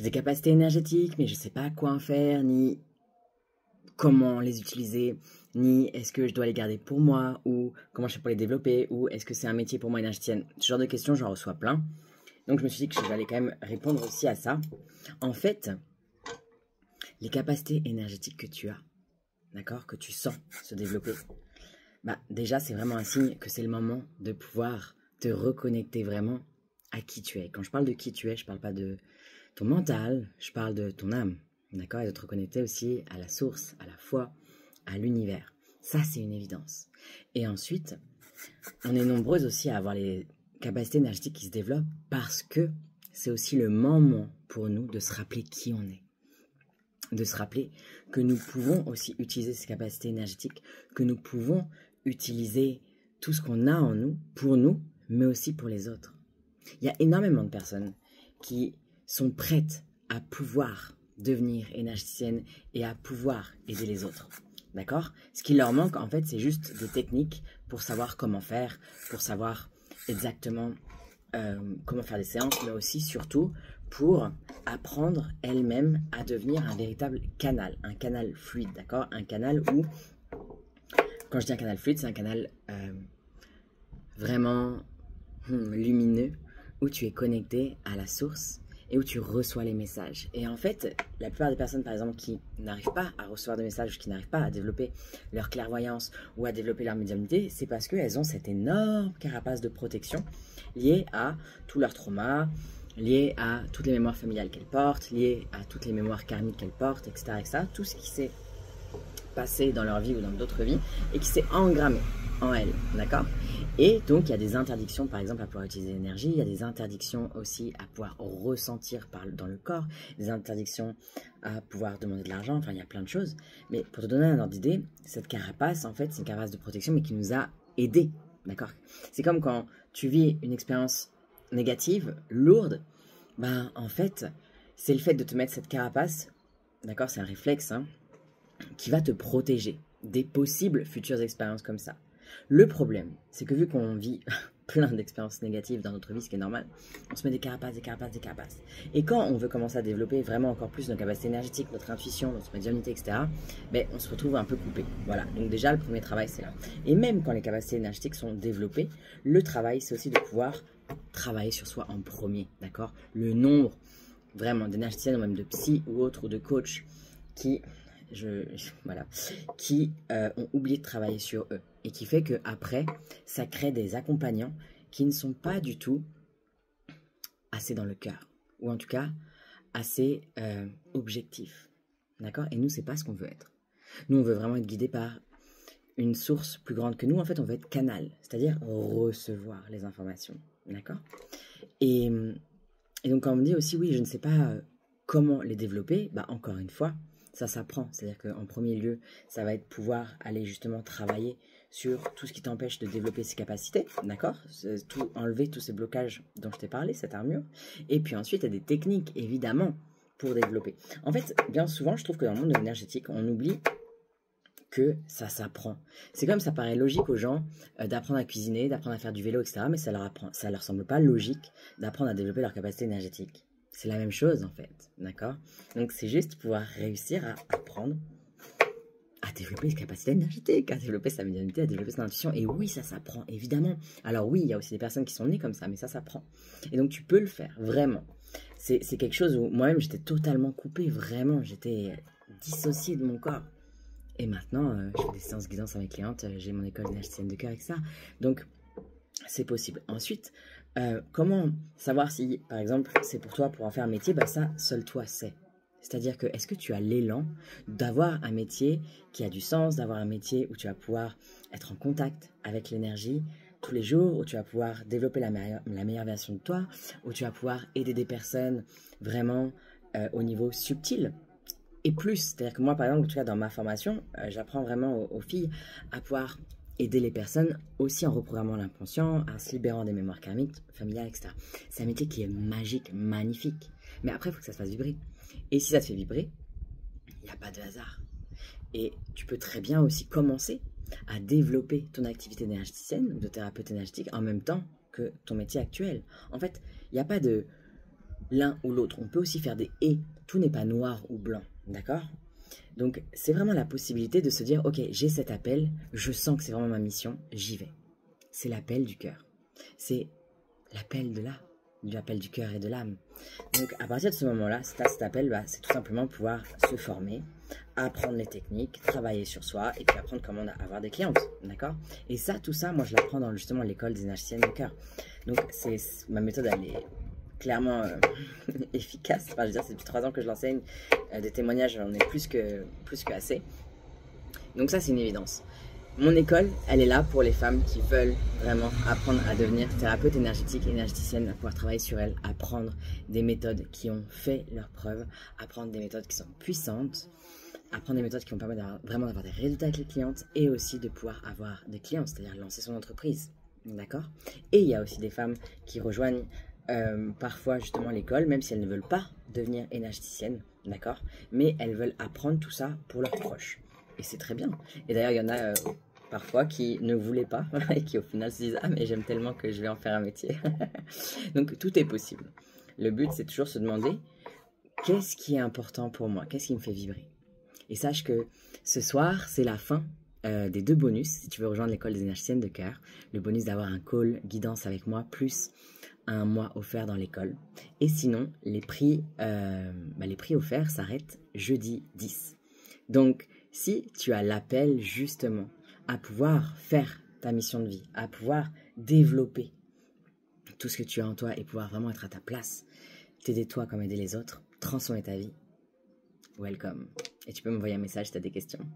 j'ai des capacités énergétiques, mais je ne sais pas quoi en faire, ni comment les utiliser, ni est-ce que je dois les garder pour moi, ou comment je fais pour les développer, ou est-ce que c'est un métier pour moi énergéticienne. Ce genre de questions, j'en reçois plein. Donc je me suis dit que j'allais quand même répondre aussi à ça. En fait, les capacités énergétiques que tu as, d'accord, que tu sens se développer, bah déjà c'est vraiment un signe que c'est le moment de pouvoir te reconnecter vraiment à qui tu es. Quand je parle de qui tu es, je ne parle pas de ton mental, je parle de ton âme, d'accord, et de te reconnecter aussi à la source, à la foi, à l'univers. Ça, c'est une évidence. Et ensuite, on est nombreuses aussi à avoir les capacités énergétiques qui se développent parce que c'est aussi le moment pour nous de se rappeler qui on est. De se rappeler que nous pouvons aussi utiliser ces capacités énergétiques, que nous pouvons utiliser tout ce qu'on a en nous, mais aussi pour les autres. Il y a énormément de personnes qui sont prêtes à pouvoir devenir énergéticiennes et à pouvoir aider les autres. D'accord? Ce qui leur manque, en fait, c'est juste des techniques pour savoir comment faire, pour savoir exactement comment faire des séances, mais aussi, surtout, pour apprendre elles-mêmes à devenir un véritable canal, un canal fluide, d'accord? Un canal où, quand je dis un canal fluide, c'est un canal vraiment lumineux, où tu es connecté à la source et où tu reçois les messages. Et en fait, la plupart des personnes, par exemple, qui n'arrivent pas à recevoir de messages, qui n'arrivent pas à développer leur clairvoyance ou à développer leur médiumnité, c'est parce qu'elles ont cette énorme carapace de protection liée à tous leurs traumas, liée à toutes les mémoires familiales qu'elles portent, liée à toutes les mémoires karmiques qu'elles portent, etc., etc. Tout ce qui s'est passé dans leur vie ou dans d'autres vies et qui s'est engrammé en elles, d'accord? Et donc, il y a des interdictions, par exemple, à pouvoir utiliser l'énergie. Il y a des interdictions aussi à pouvoir ressentir dans le corps. Des interdictions à pouvoir demander de l'argent. Enfin, il y a plein de choses. Mais pour te donner un ordre d'idée, cette carapace, en fait, c'est une carapace de protection, mais qui nous a aidés. D'accord? C'est comme quand tu vis une expérience négative, lourde. Ben, en fait, c'est le fait de te mettre cette carapace. D'accord? C'est un réflexe, hein, qui va te protéger des possibles futures expériences comme ça. Le problème, c'est que vu qu'on vit plein d'expériences négatives dans notre vie, ce qui est normal, on se met des carapaces, des carapaces, des carapaces. Et quand on veut commencer à développer vraiment encore plus nos capacités énergétiques, notre intuition, notre médiumnité, etc., ben, on se retrouve un peu coupé. Voilà, donc déjà, le premier travail, c'est là. Et même quand les capacités énergétiques sont développées, le travail, c'est aussi de pouvoir travailler sur soi en premier, d'accord? Le nombre, vraiment, d'énergéticiennes, ou même de psy ou autres, ou de coach, qui ont oublié de travailler sur eux et qui fait que après ça crée des accompagnants qui ne sont pas du tout assez dans le cœur ou en tout cas assez objectifs, d'accord? Et nous, c'est pas ce qu'on veut être. Nous, on veut vraiment être guidé par une source plus grande que nous. En fait, on veut être canal, c'est-à-dire recevoir les informations, d'accord? Et donc quand on me dit aussi oui, je ne sais pas comment les développer, bah encore une fois, ça s'apprend. C'est-à-dire qu'en premier lieu, ça va être pouvoir aller justement travailler sur tout ce qui t'empêche de développer ces capacités, d'accord? Enlever tous ces blocages dont je t'ai parlé, cette armure. Et puis ensuite, il y a des techniques, évidemment, pour développer. En fait, bien souvent, je trouve que dans le monde énergétique, on oublie que ça s'apprend. C'est comme ça paraît logique aux gens d'apprendre à cuisiner, d'apprendre à faire du vélo, etc. Mais ça leur semble pas logique d'apprendre à développer leur capacité énergétique. C'est la même chose en fait, d'accord? Donc c'est juste pouvoir réussir à apprendre à développer ses capacités énergétiques, à développer sa médiumnité, à développer son intuition. Et oui, ça s'apprend, évidemment. Alors oui, il y a aussi des personnes qui sont nées comme ça, mais ça s'apprend. Et donc tu peux le faire, vraiment. C'est quelque chose où moi-même j'étais totalement coupée, vraiment. J'étais dissociée de mon corps. Et maintenant, je fais des séances guidance avec mes clientes, j'ai mon école d'énergéticienne de cœur, etc. Donc, c'est possible. Ensuite, comment savoir si, par exemple, c'est pour toi pour en faire un métier? Bah ça, seul toi sais. C'est-à-dire que, est-ce que tu as l'élan d'avoir un métier qui a du sens, d'avoir un métier où tu vas pouvoir être en contact avec l'énergie tous les jours, où tu vas pouvoir développer la meilleure version de toi, où tu vas pouvoir aider des personnes vraiment au niveau subtil et plus. C'est-à-dire que moi, par exemple, en tout cas dans ma formation, j'apprends vraiment aux filles à pouvoir aider les personnes aussi en reprogrammant l'inconscient, en se libérant des mémoires karmiques, familiales, etc. C'est un métier qui est magique, magnifique. Mais après, il faut que ça se fasse vibrer. Et si ça te fait vibrer, il n'y a pas de hasard. Et tu peux très bien aussi commencer à développer ton activité énergéticienne, de thérapeute énergétique, en même temps que ton métier actuel. En fait, il n'y a pas de l'un ou l'autre. On peut aussi faire des « et ». Tout n'est pas noir ou blanc, d'accord? Donc, c'est vraiment la possibilité de se dire « Ok, j'ai cet appel, je sens que c'est vraiment ma mission, j'y vais ». C'est l'appel du cœur. C'est l'appel de l'âme, l'appel du cœur et de l'âme. Donc, à partir de ce moment-là, cet appel, c'est tout simplement pouvoir se former, apprendre les techniques, travailler sur soi et puis apprendre comment avoir des clientes, d'accord? Et ça, tout ça, moi, je l'apprends dans justement l'école des énergéticiennes du cœur. Donc, ma méthode, elle est clairement efficace. Enfin, je veux dire, c'est depuis 3 ans que je l'enseigne. Des témoignages, j'en ai plus que assez. Donc ça, c'est une évidence. Mon école, elle est là pour les femmes qui veulent vraiment apprendre à devenir thérapeute énergétique, énergéticienne, à pouvoir travailler sur elles, apprendre des méthodes qui ont fait leurs preuves, apprendre des méthodes qui sont puissantes, apprendre des méthodes qui vont permettre vraiment d'avoir des résultats avec les clientes et aussi de pouvoir avoir des clients, c'est-à-dire lancer son entreprise. D'accord? Et il y a aussi des femmes qui rejoignent parfois justement l'école, même si elles ne veulent pas devenir énergéticiennes, d'accord? Mais elles veulent apprendre tout ça pour leurs proches. Et c'est très bien. Et d'ailleurs, il y en a parfois qui ne voulaient pas et qui au final se disent « Ah, mais j'aime tellement que je vais en faire un métier. » Donc, tout est possible. Le but, c'est toujours se demander « Qu'est-ce qui est important pour moi? Qu'est-ce qui me fait vibrer ?» Et sache que ce soir, c'est la fin des 2 bonus. Si tu veux rejoindre l'école des énergéticiennes de cœur, le bonus d'avoir un call guidance avec moi, plus un mois offert dans l'école. Et sinon, les prix offerts s'arrêtent jeudi 10. Donc, si tu as l'appel justement à pouvoir faire ta mission de vie, à pouvoir développer tout ce que tu as en toi et pouvoir vraiment être à ta place, t'aider toi comme aider les autres, transformer ta vie, welcome. Et tu peux m'envoyer un message si tu as des questions.